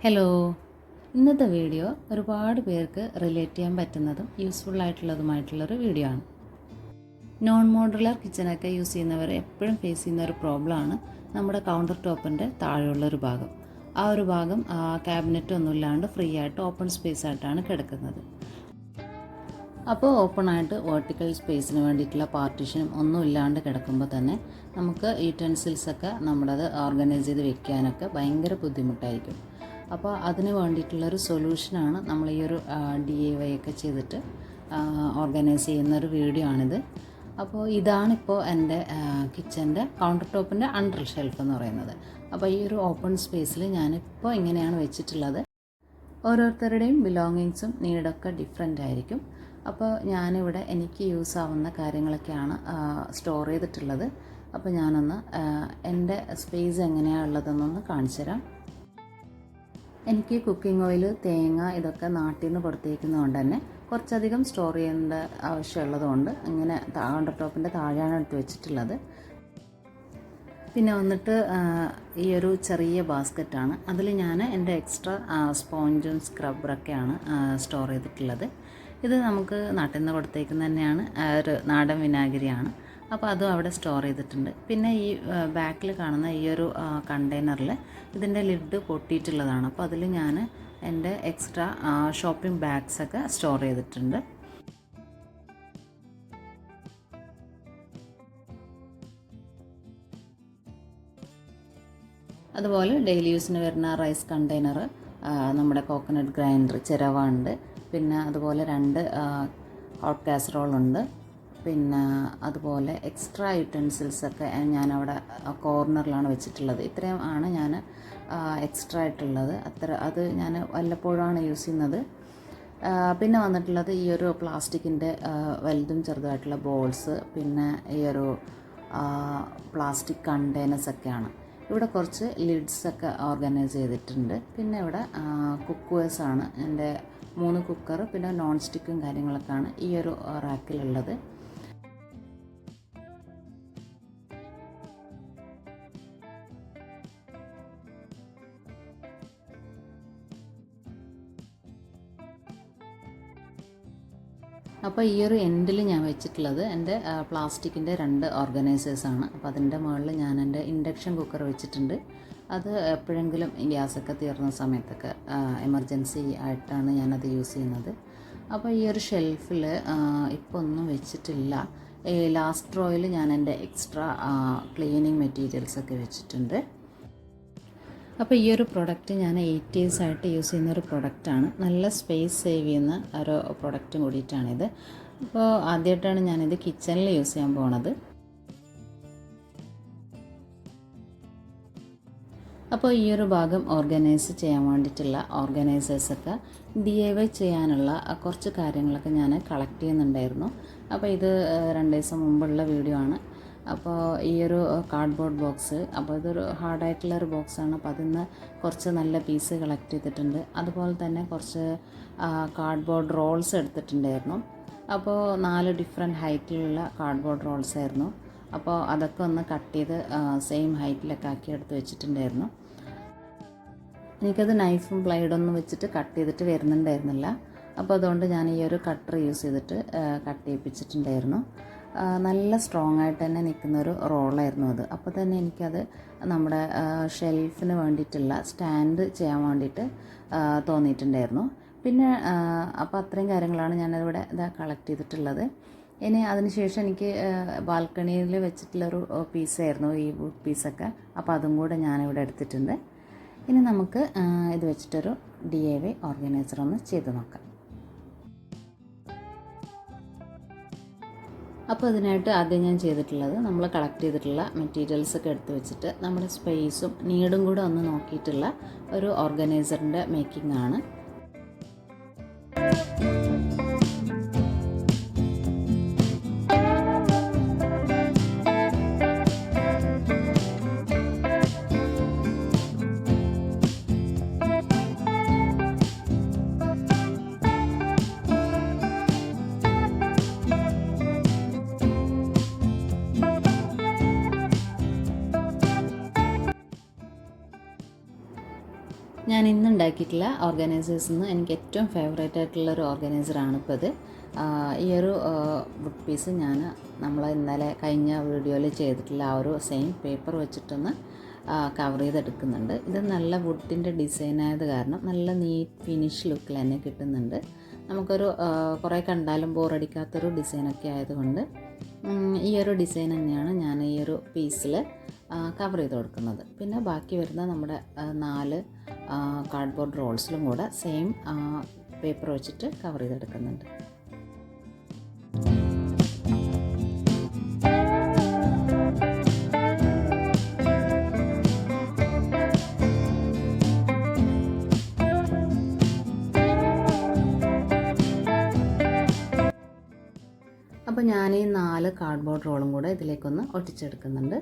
Hello, ഇന്നത്തെ video ഒരുപാട് പേർക്ക് റിലേറ്റ് ചെയ്യാൻ പറ്റുന്നതും യൂസ്ഫുൾ ആയിട്ടുള്ളതുമായിട്ടുള്ളൊരു വീഡിയോ ആണ്. നോൺ മോഡുലാർ കിച്ചണൊക്കെ യൂസ് ചെയ്യുന്നവർ എപ്പോഴും ഫേസ് ചെയ്യുന്ന ഒരു പ്രോബ്ലമാണ് നമ്മുടെ കൗണ്ടർ ടോപ്പിൻ്റെ താഴെയുള്ളൊരു ഭാഗം. ആ ഒരു ഭാഗം ക്യാബിനറ്റ് ഒന്നും ഇല്ലാണ്ട് ഫ്രീ ആയിട്ട് ഓപ്പൺ സ്പേസ് ആയിട്ടാണ് കിടക്കുന്നത്. അപ്പോൾ ഓപ്പണായിട്ട് വേർട്ടിക്കൽ സ്പേസിന് വേണ്ടിയിട്ടുള്ള പാർട്ടീഷനും ഒന്നും ഇല്ലാണ്ട് കിടക്കുമ്പോൾ തന്നെ നമുക്ക് യൂറ്റൻസിൽസൊക്കെ നമ്മുടേത് ഓർഗനൈസ് ചെയ്ത് വെക്കാനൊക്കെ ഭയങ്കര ബുദ്ധിമുട്ടായിരിക്കും. അപ്പോൾ അതിന് വേണ്ടിയിട്ടുള്ളൊരു സൊല്യൂഷനാണ് നമ്മൾ ഈ ഒരു DIY ഒക്കെ ചെയ്തിട്ട് ഓർഗനൈസ് ചെയ്യുന്നൊരു വീഡിയോ ആണിത്. അപ്പോൾ ഇതാണിപ്പോൾ എൻ്റെ കിച്ചൻ്റെ കൗണ്ടർ ടോപ്പിൻ്റെ അണ്ടർ ഷെൽഫ് എന്ന് പറയുന്നത്. അപ്പോൾ ഈ ഒരു ഓപ്പൺ സ്പേസിൽ ഞാനിപ്പോൾ ഇങ്ങനെയാണ് വെച്ചിട്ടുള്ളത്. ഓരോരുത്തരുടെയും ബിലോങ്ങിങ്സും നീഡൊക്കെ ഡിഫറെൻ്റ് ആയിരിക്കും. അപ്പോൾ ഞാനിവിടെ എനിക്ക് യൂസ് ആവുന്ന കാര്യങ്ങളൊക്കെയാണ് സ്റ്റോർ ചെയ്തിട്ടുള്ളത്. അപ്പോൾ ഞാനൊന്ന് എൻ്റെ സ്പേസ് എങ്ങനെയാണ് ഉള്ളതെന്നൊന്ന് കാണിച്ചു തരാം. എനിക്ക് കുക്കിംഗ് ഓയിൽ, തേങ്ങ ഇതൊക്കെ നാട്ടിൽ നിന്ന് കൊടുത്തേക്കുന്നതുകൊണ്ട് തന്നെ കുറച്ചധികം സ്റ്റോർ ചെയ്യേണ്ട ആവശ്യമുള്ളതുകൊണ്ട് ഇങ്ങനെ കൗണ്ടർ ടോപ്പിൻ്റെ താഴെയാണ് എടുത്ത് വെച്ചിട്ടുള്ളത്. പിന്നെ വന്നിട്ട് ഈ ഒരു ചെറിയ ബാസ്ക്കറ്റാണ്. അതിൽ ഞാൻ എൻ്റെ എക്സ്ട്രാ സ്പോഞ്ചും സ്ക്രബ്ബറൊക്കെയാണ് സ്റ്റോർ ചെയ്തിട്ടുള്ളത്. ഇത് നമുക്ക് നാട്ടിൽ നിന്ന് കൊടുത്തേക്കുന്ന തന്നെയാണ്, ഒരു നാടൻ വിനാഗിരിയാണ്. അപ്പോൾ അതും അവിടെ സ്റ്റോർ ചെയ്തിട്ടുണ്ട്. പിന്നെ ഈ ബാക്കിൽ കാണുന്ന ഈ ഒരു കണ്ടെയ്നറിൽ ഇതിൻ്റെ ലിഡ് പൊട്ടിയിട്ടുള്ളതാണ്. അപ്പോൾ അതിൽ ഞാൻ എൻ്റെ എക്സ്ട്രാ ഷോപ്പിംഗ് ബാഗ്സൊക്കെ സ്റ്റോർ ചെയ്തിട്ടുണ്ട്. അതുപോലെ ഡെയിലി യൂസിന് വരുന്ന റൈസ് കണ്ടെയ്നർ, നമ്മുടെ കോക്കനട്ട് ഗ്രൈൻഡർ, ചിരവ ഉണ്ട്. പിന്നെ അതുപോലെ 2 ഹോട്ട് കാസറോളുണ്ട്. പിന്നെ അതുപോലെ എക്സ്ട്രാ യൂറ്റൻസിൽസൊക്കെ ഞാനവിടെ കോർണറിലാണ് വെച്ചിട്ടുള്ളത്. ഇത്രയും ആണ് ഞാൻ എക്സ്ട്രാ ആയിട്ടുള്ളത്. അത് ഞാൻ വല്ലപ്പോഴാണ് യൂസ് ചെയ്യുന്നത്. പിന്നെ വന്നിട്ടുള്ളത് ഈ ഒരു പ്ലാസ്റ്റിക്കിൻ്റെ വലുതും ചെറുതായിട്ടുള്ള ബോൾസ്, പിന്നെ ഈ ഒരു പ്ലാസ്റ്റിക് കണ്ടെയ്നേഴ്സൊക്കെയാണ്. ഇവിടെ കുറച്ച് ലിഡ്സൊക്കെ ഓർഗനൈസ് ചെയ്തിട്ടുണ്ട്. പിന്നെ ഇവിടെ കുക്കേഴ്സാണ്. എൻ്റെ 3 കുക്കർ, പിന്നെ നോൺ സ്റ്റിക്കും കാര്യങ്ങളൊക്കെയാണ് ഈ ഒരു റാക്കിലുള്ളത്. അപ്പോൾ ഈ ഒരു എൻഡിൽ ഞാൻ വെച്ചിട്ടുള്ളത് എൻ്റെ പ്ലാസ്റ്റിക്കിൻ്റെ 2 ഓർഗനൈസേഴ്സാണ്. അപ്പോൾ അതിൻ്റെ മുകളിൽ ഞാൻ എൻ്റെ ഇൻഡക്ഷൻ കുക്കർ വെച്ചിട്ടുണ്ട്. അത് എപ്പോഴെങ്കിലും ഗ്യാസൊക്കെ തീർന്ന സമയത്തൊക്കെ എമർജൻസി ആയിട്ടാണ് ഞാനത് യൂസ് ചെയ്യുന്നത്. അപ്പോൾ ഈ ഒരു ഷെൽഫിൽ ഇപ്പോൾ ഒന്നും വെച്ചിട്ടില്ല. ലാസ്റ്റ് റോയിൽ ഞാൻ എൻ്റെ എക്സ്ട്രാ ക്ലീനിങ് മെറ്റീരിയൽസൊക്കെ വെച്ചിട്ടുണ്ട്. അപ്പോൾ ഈ ഒരു പ്രൊഡക്റ്റ് ഞാൻ 8 years ആയിട്ട് യൂസ് ചെയ്യുന്നൊരു പ്രൊഡക്റ്റാണ്. നല്ല സ്പേസ് സേവ് ചെയ്യുന്ന ഒരു പ്രൊഡക്റ്റും കൂടിയിട്ടാണിത്. അപ്പോൾ ആദ്യമായിട്ടാണ് ഞാനിത് കിച്ചണിൽ യൂസ് ചെയ്യാൻ പോണത്. അപ്പോൾ ഈ ഒരു ഭാഗം ഓർഗനൈസ് ചെയ്യാൻ വേണ്ടിയിട്ടുള്ള ഓർഗനൈസേഴ്സൊക്കെ DIY ചെയ്യാനുള്ള കുറച്ച് കാര്യങ്ങളൊക്കെ ഞാൻ കളക്ട് ചെയ്യുന്നുണ്ടായിരുന്നു. അപ്പോൾ ഇത് 2 ദിവസം മുമ്പുള്ള വീഡിയോ ആണ്. അപ്പോൾ ഈ ഒരു കാർഡ്ബോർഡ് ബോക്സ്, അപ്പോൾ ഇതൊരു ഹാർഡായിട്ടുള്ളൊരു ബോക്സാണ്. അപ്പോൾ അതിൽ നിന്ന് കുറച്ച് നല്ല പീസ് കളക്ട് ചെയ്തിട്ടുണ്ട്. അതുപോലെ തന്നെ കുറച്ച് കാർഡ്ബോർഡ് റോൾസ് എടുത്തിട്ടുണ്ടായിരുന്നു. അപ്പോൾ 4 ഡിഫറെൻറ്റ് ഹൈറ്റിലുള്ള കാർഡ്ബോർഡ് റോൾസ് ആയിരുന്നു. അപ്പോൾ അതൊക്കെ ഒന്ന് കട്ട് ചെയ്ത് സെയിം ഹൈറ്റിലൊക്കെ ആക്കി എടുത്ത് വെച്ചിട്ടുണ്ടായിരുന്നു. എനിക്കത് നൈഫും ബ്ലേഡൊന്നും വെച്ചിട്ട് കട്ട് ചെയ്തിട്ട് വരുന്നുണ്ടായിരുന്നില്ല. അപ്പോൾ അതുകൊണ്ട് ഞാൻ ഈ ഒരു കട്ടർ യൂസ് ചെയ്തിട്ട് കട്ട് ചെയ്യിപ്പിച്ചിട്ടുണ്ടായിരുന്നു. നല്ല സ്ട്രോങ് ആയിട്ട് തന്നെ നിൽക്കുന്നൊരു റോളായിരുന്നു അത്. അപ്പോൾ തന്നെ എനിക്കത് നമ്മുടെ ഷെൽഫിന് വേണ്ടിയിട്ടുള്ള സ്റ്റാൻഡ് ചെയ്യാൻ വേണ്ടിയിട്ട് തോന്നിയിട്ടുണ്ടായിരുന്നു. പിന്നെ അപ്പോൾ അത്രയും കാര്യങ്ങളാണ് ഞാനിവിടെ കളക്ട് ചെയ്തിട്ടുള്ളത്. ഇനി അതിനുശേഷം എനിക്ക് ബാൽക്കണിയിൽ വെച്ചിട്ടുള്ളൊരു പീസായിരുന്നു ഈ വുഡ് പീസൊക്കെ. അപ്പോൾ അതും കൂടെ ഞാനിവിടെ എടുത്തിട്ടുണ്ട്. ഇനി നമുക്ക് ഇത് വെച്ചിട്ടൊരു DIY ഓർഗനൈസർ ഒന്ന് ചെയ്ത് നോക്കാം. അപ്പോൾ അതിനായിട്ട് ആദ്യം ഞാൻ ചെയ്തിട്ടുള്ളത്, നമ്മൾ കളക്ട് ചെയ്തിട്ടുള്ള മെറ്റീരിയൽസൊക്കെ എടുത്ത് വെച്ചിട്ട് നമ്മുടെ സ്പേസും നീഡും കൂടെ ഒന്ന് നോക്കിയിട്ടുള്ള ഒരു ഓർഗനൈസറിൻ്റെ മേക്കിംഗ് ആണ്. ഞാൻ ഇന്ന് ഉണ്ടാക്കിയിട്ടുള്ള ഓർഗനൈസേഴ്സിൽ നിന്ന് എനിക്ക് ഏറ്റവും ഫേവറേറ്റ് ആയിട്ടുള്ളൊരു ഓർഗനൈസറാണ് ഇപ്പോൾ ഇത്. ഈ ഒരു വുഡ് പീസ് നമ്മൾ ഇന്നലെ കഴിഞ്ഞ വീഡിയോയിൽ ചെയ്തിട്ടുള്ള ആ ഒരു സെയിം പേപ്പർ വെച്ചിട്ടൊന്ന് കവർ ചെയ്തെടുക്കുന്നുണ്ട്. ഇത് നല്ല വുഡിൻ്റെ ഡിസൈനായത് കാരണം നല്ല നീറ്റ് ഫിനിഷ് ലുക്കിൽ തന്നെ കിട്ടുന്നുണ്ട്. നമുക്കൊരു കുറേ കണ്ടാലും ബോറടിക്കാത്തൊരു ഡിസൈനൊക്കെ ആയതുകൊണ്ട് ഈ ഒരു ഡിസൈൻ തന്നെയാണ് ഞാൻ ഈ ഒരു പീസിൽ കവർ ചെയ്ത് കൊടുക്കുന്നത്. പിന്നെ ബാക്കി വരുന്ന നമ്മുടെ 4 കാർഡ്ബോർഡ് റോൾസിലും കൂടെ സെയിം പേപ്പർ വെച്ചിട്ട് കവർ ചെയ്തെടുക്കുന്നുണ്ട്. അപ്പോൾ ഞാൻ ഈ 4 കാർഡ്ബോർഡ് റോളും കൂടെ ഇതിലേക്കൊന്ന് ഒട്ടിച്ചെടുക്കുന്നുണ്ട്.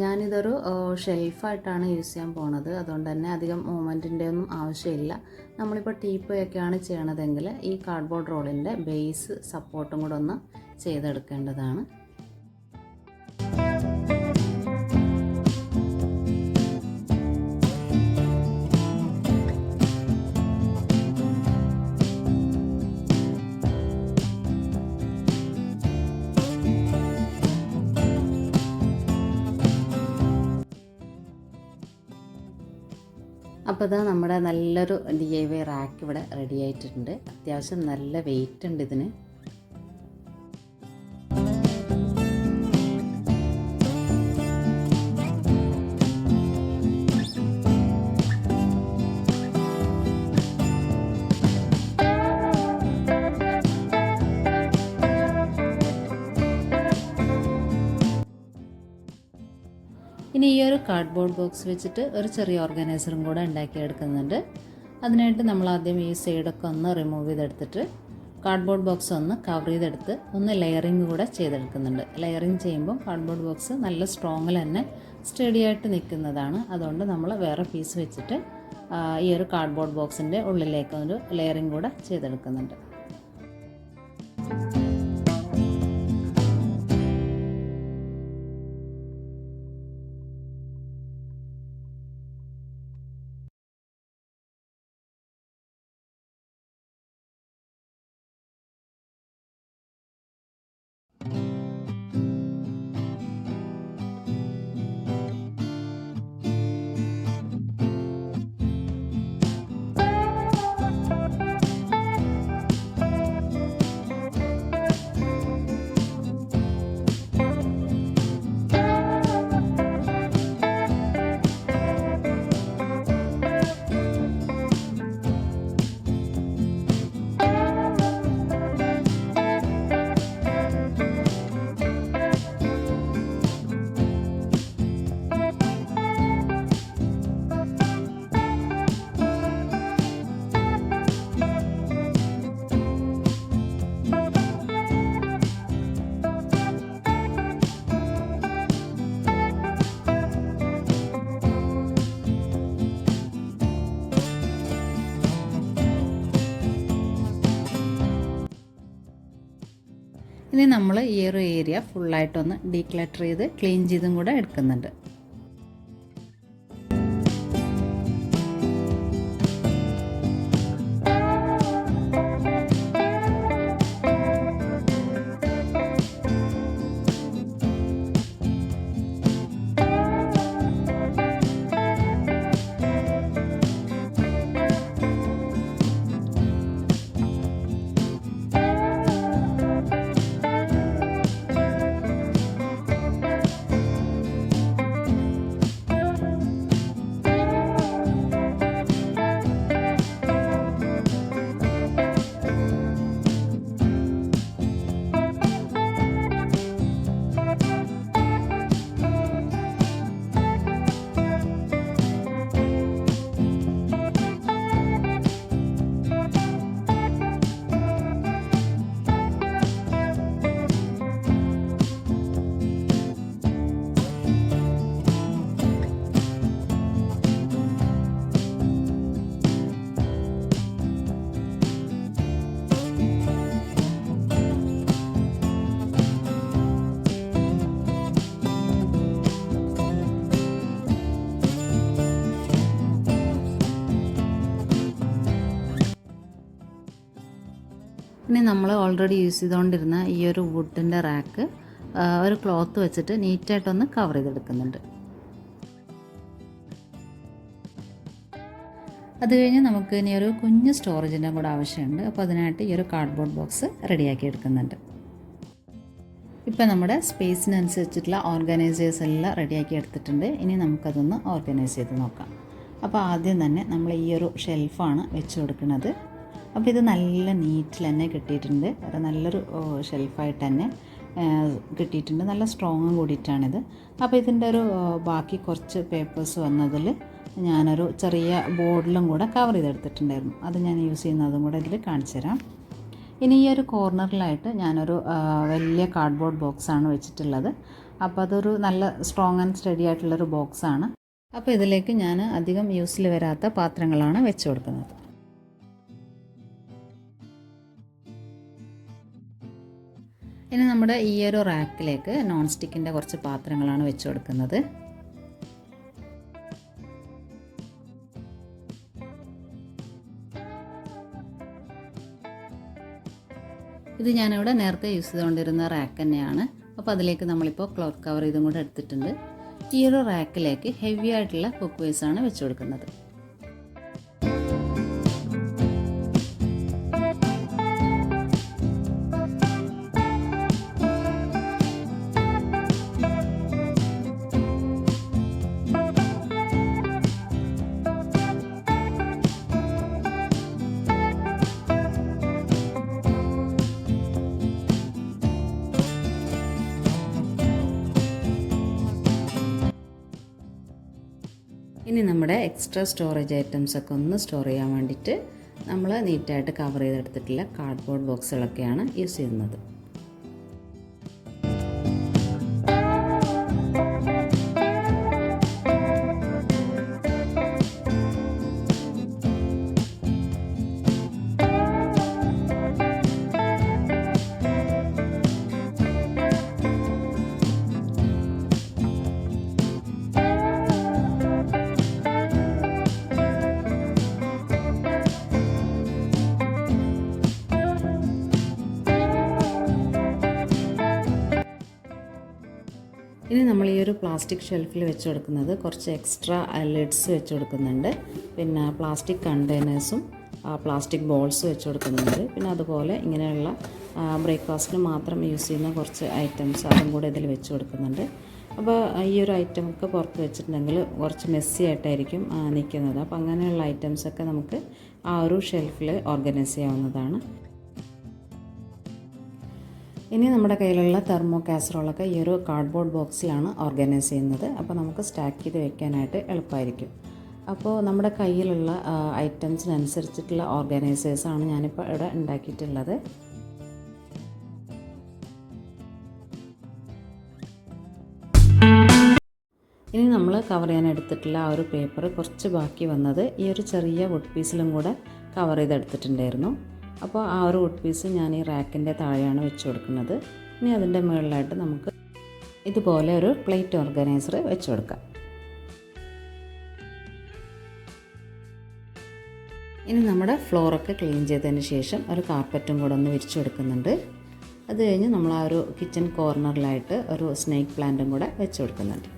ഞാനിതൊരു ഷെൽഫായിട്ടാണ് യൂസ് ചെയ്യാൻ പോണത്. അതുകൊണ്ട് തന്നെ അധികം മൂവ്മെൻറ്റിൻ്റെ ഒന്നും ആവശ്യമില്ല. നമ്മളിപ്പോൾ ടീപ്പോയൊക്കെയാണ് ചെയ്യണതെങ്കിൽ ഈ കാർഡ്ബോർഡ് റോളിൻ്റെ ബേസ് സപ്പോർട്ടും കൂടെ ഒന്ന് ചെയ്തെടുക്കേണ്ടതാണ്. അപ്പോൾ ഇതാ നമ്മുടെ നല്ലൊരു DIY റാക്ക് ഇവിടെ റെഡി ആയിട്ടുണ്ട്. അത്യാവശ്യം നല്ല വെയിറ്റ് ഉണ്ട് ഇതിന്. ഇനി ഈ ഒരു കാർഡ്ബോർഡ് ബോക്സ് വെച്ചിട്ട് ഒരു ചെറിയ ഓർഗനൈസറും കൂടെ ഉണ്ടാക്കിയെടുക്കുന്നുണ്ട്. അതിനായിട്ട് നമ്മൾ ആദ്യം ഈ സൈഡൊക്കെ ഒന്ന് റിമൂവ് ചെയ്തെടുത്തിട്ട് കാർഡ്ബോർഡ് ബോക്സ് ഒന്ന് കവർ ചെയ്തെടുത്ത് ഒന്ന് ലെയറിങ് കൂടെ ചെയ്തെടുക്കുന്നുണ്ട്. ലെയറിങ് ചെയ്യുമ്പോൾ കാർഡ്ബോർഡ് ബോക്സ് നല്ല സ്ട്രോങ്ങിൽ തന്നെ സ്റ്റഡി ആയിട്ട് നിൽക്കുന്നതാണ്. അതുകൊണ്ട് നമ്മൾ വേറെ പീസ് വെച്ചിട്ട് ഈ ഒരു കാർഡ്ബോർഡ് ബോക്സിൻ്റെ ഉള്ളിലേക്ക് ഒരു ലെയറിങ് കൂടെ ചെയ്തെടുക്കുന്നുണ്ട്. ഇനി നമ്മൾ ഈ ഒരു ഏരിയ ഫുള്ളായിട്ടൊന്ന് ഡീക്ലട്ടർ ചെയ്ത് ക്ലീൻ ചെയ്തും കൂടെ എടുക്കുന്നുണ്ട്. ഇനി നമ്മൾ ഓൾറെഡി യൂസ് ചെയ്തുകൊണ്ടിരുന്ന ഈ ഒരു വുഡിൻ്റെ റാക്ക് ഒരു ക്ലോത്ത് വെച്ചിട്ട് നീറ്റായിട്ടൊന്ന് കവർ ചെയ്തെടുക്കുന്നുണ്ട്. അത് കഴിഞ്ഞ് നമുക്ക് ഇനി ഒരു കുഞ്ഞ് സ്റ്റോറേജിൻ്റെ കൂടെ ആവശ്യമുണ്ട്. അപ്പോൾ അതിനായിട്ട് ഈ ഒരു കാർഡ്ബോർഡ് ബോക്സ് റെഡിയാക്കി എടുക്കുന്നുണ്ട്. ഇപ്പോൾ നമ്മുടെ സ്പേസിനനുസരിച്ചിട്ടുള്ള ഓർഗനൈസേഴ്സ് എല്ലാം റെഡിയാക്കി എടുത്തിട്ടുണ്ട്. ഇനി നമുക്കതൊന്ന് ഓർഗനൈസ് ചെയ്ത് നോക്കാം. അപ്പോൾ ആദ്യം തന്നെ നമ്മൾ ഈ ഒരു ഷെൽഫാണ് വെച്ച് കൊടുക്കുന്നത്. അപ്പോൾ ഇത് നല്ല നീറ്റിൽ തന്നെ കിട്ടിയിട്ടുണ്ട്. നല്ലൊരു ഷെൽഫായിട്ട് തന്നെ കിട്ടിയിട്ടുണ്ട്. നല്ല സ്ട്രോങ്ങും കൂടിയിട്ടാണിത്. അപ്പോൾ ഇതിൻ്റെ ഒരു ബാക്കി കുറച്ച് പേപ്പേഴ്സ് വന്നതിൽ ഞാനൊരു ചെറിയ ബോർഡിലും കൂടെ കവർ ചെയ്തെടുത്തിട്ടുണ്ടായിരുന്നു. അത് ഞാൻ യൂസ് ചെയ്യുന്നതും കൂടെ ഇതിൽ കാണിച്ചു തരാം. ഇനി ഈ ഒരു കോർണറിലായിട്ട് ഞാനൊരു വലിയ കാർഡ്ബോർഡ് ബോക്സാണ് വെച്ചിട്ടുള്ളത്. അപ്പോൾ അതൊരു നല്ല സ്ട്രോങ് ആൻഡ് സ്റ്റഡി ആയിട്ടുള്ളൊരു ബോക്സാണ്. അപ്പോൾ ഇതിലേക്ക് ഞാൻ അധികം യൂസിൽ വരാത്ത പാത്രങ്ങളാണ് വെച്ച് കൊടുക്കുന്നത്. ഇനി നമ്മുടെ ഈ ഒരു റാക്കിലേക്ക് നോൺ സ്റ്റിക്കിൻ്റെ കുറച്ച് പാത്രങ്ങളാണ് വെച്ച് കൊടുക്കുന്നത്. ഇത് ഞാനിവിടെ നേരത്തെ യൂസ് ചെയ്തുകൊണ്ടിരുന്ന റാക്ക് തന്നെയാണ്. അപ്പോൾ അതിലേക്ക് നമ്മളിപ്പോൾ ക്ലോത്ത് കവർ ഇതും കൂടെ എടുത്തിട്ടുണ്ട്. ഈ ഒരു റാക്കിലേക്ക് ഹെവി ആയിട്ടുള്ള കുക്ക് വേഴ്സാണ് വെച്ച് കൊടുക്കുന്നത്. ഇനി നമ്മുടെ എക്സ്ട്രാ സ്റ്റോറേജ് ഐറ്റംസൊക്കെ ഒന്ന് സ്റ്റോർ ചെയ്യാൻ വേണ്ടിയിട്ട് നമ്മൾ നീറ്റായിട്ട് കവർ ചെയ്തെടുത്തിട്ടുള്ള കാർഡ്ബോർഡ് ബോക്സുകളൊക്കെയാണ് യൂസ് ചെയ്യുന്നത്. ഇനി നമ്മൾ ഈ ഒരു പ്ലാസ്റ്റിക് ഷെൽഫിൽ വെച്ച് കൊടുക്കുന്നത് കുറച്ച് എക്സ്ട്രാ ലിഡ്സ് വെച്ച് കൊടുക്കുന്നുണ്ട്. പിന്നെ പ്ലാസ്റ്റിക് കണ്ടെയ്നേഴ്സും പ്ലാസ്റ്റിക് ബോൾസ് വെച്ച് കൊടുക്കുന്നുണ്ട്. പിന്നെ അതുപോലെ ഇങ്ങനെയുള്ള ബ്രേക്ക്ഫാസ്റ്റിന് മാത്രം യൂസ് ചെയ്യുന്ന കുറച്ച് ഐറ്റംസ് അതും കൂടെ ഇതിൽ വെച്ച് കൊടുക്കുന്നുണ്ട്. അപ്പോൾ ഈ ഒരു ഐറ്റമൊക്കെ പുറത്ത് വെച്ചിട്ടുണ്ടെങ്കിൽ കുറച്ച് മെസ്സി ആയിട്ടായിരിക്കും നിൽക്കുന്നത്. അപ്പോൾ അങ്ങനെയുള്ള ഐറ്റംസൊക്കെ നമുക്ക് ആ ഒരു ഷെൽഫിൽ ഓർഗനൈസ് ചെയ്യാവുന്നതാണ്. ഇനി നമ്മുടെ കയ്യിലുള്ള തെർമോ കാസറോളൊക്കെ ഈ ഒരു കാർഡ്ബോർഡ് ബോക്സിലാണ് ഓർഗനൈസ് ചെയ്യുന്നത്. അപ്പോൾ നമുക്ക് സ്റ്റാക്ക് ചെയ്ത് വെക്കാനായിട്ട് എളുപ്പമായിരിക്കും. അപ്പോൾ നമ്മുടെ കയ്യിലുള്ള ഐറ്റംസിനനുസരിച്ചിട്ടുള്ള ഓർഗനൈസേഴ്സാണ് ഞാനിപ്പോൾ ഇവിടെ ഉണ്ടാക്കിയിട്ടുള്ളത്. ഇനി നമ്മൾ കവർ ചെയ്യാൻ എടുത്തിട്ടുള്ള ആ ഒരു പേപ്പർ കുറച്ച് ബാക്കി വന്നത് ഈ ഒരു ചെറിയ വുഡ് പീസിലും കൂടെ കവർ ചെയ്തെടുത്തിട്ടുണ്ടായിരുന്നു. അപ്പോൾ ആ ഒരു വുഡ് പീസ് ഞാൻ ഈ റാക്കിൻ്റെ താഴെയാണ് വെച്ച് കൊടുക്കുന്നത്. ഇനി അതിൻ്റെ മുകളിലായിട്ട് നമുക്ക് ഇതുപോലെ ഒരു പ്ലേറ്റ് ഓർഗനൈസർ വെച്ച് കൊടുക്കാം. ഇനി നമ്മുടെ ഫ്ലോറൊക്കെ ക്ലീൻ ചെയ്തതിന് ശേഷം ഒരു കാർപ്പറ്റും കൂടെ ഒന്ന് വിരിച്ചു കൊടുക്കുന്നുണ്ട്. അത് കഴിഞ്ഞ് നമ്മൾ ആ ഒരു കിച്ചൺ കോർണറിലായിട്ട് ഒരു സ്നേക്ക് പ്ലാന്റും കൂടെ വെച്ച് കൊടുക്കുന്നുണ്ട്.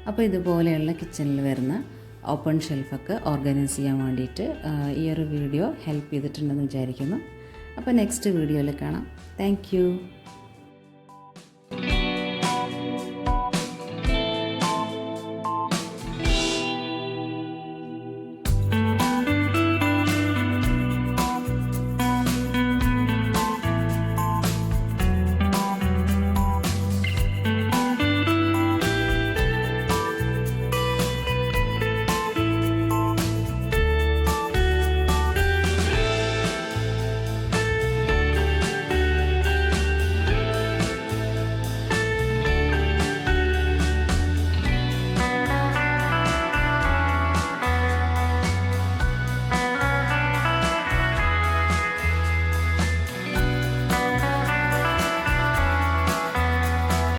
അപ്പോൾ ഇതുപോലെയുള്ള കിച്ചണിൽ വരുന്ന ഓപ്പൺ ഷെൽഫൊക്കെ ഓർഗനൈസ് ചെയ്യാൻ വേണ്ടിയിട്ട് ഈ ഒരു വീഡിയോ ഹെൽപ്പ് ചെയ്തിട്ടുണ്ടെന്ന് വിചാരിക്കുന്നു. അപ്പോൾ നെക്സ്റ്റ് വീഡിയോയിൽ കാണാം. താങ്ക്